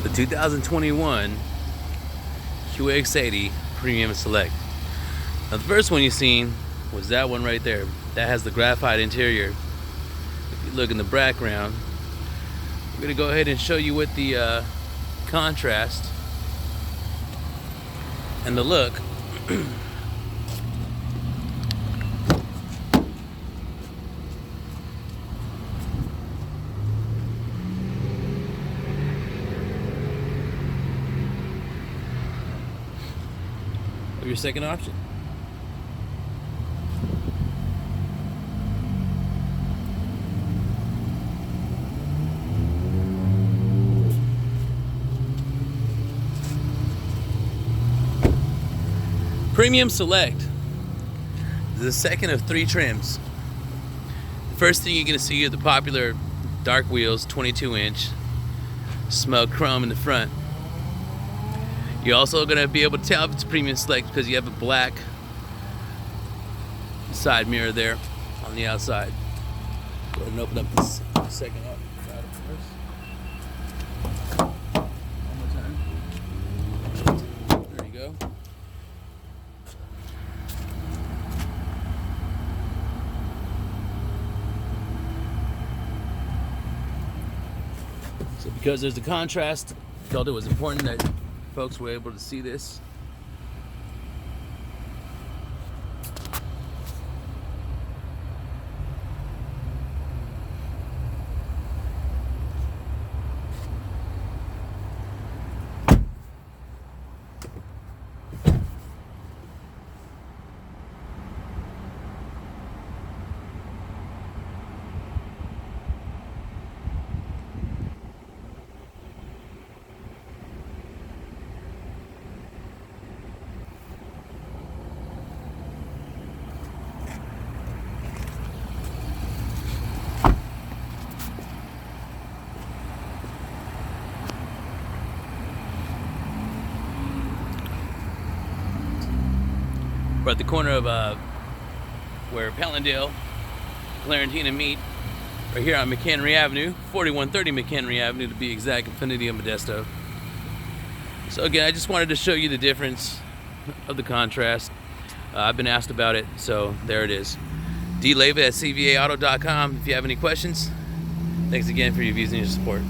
the 2021 QX80 Premium Select. Now the first one you seen was that one right there. That has the graphite interior. If you look in the background, I'm gonna go ahead and show you what the contrast and the look of your second option. Premium Select is the second of 3 trims. The first thing you're going to see are the popular dark wheels, 22-inch, smelled chrome in the front. You're also going to be able to tell if it's Premium Select because you have a black side mirror there on the outside. Go ahead and open up this second up side first. One more time. There you go. So because there's a contrast, I felt it was important that folks were able to see this. We're at the corner of where Pallandale, Clarentina meet, right here on McHenry Avenue, 4130 McHenry Avenue to be exact, Infinity of Modesto. So again, I just wanted to show you the difference of the contrast. I've been asked about it, so there it is. DLava at cvaauto.com if you have any questions. Thanks again for your views and your support.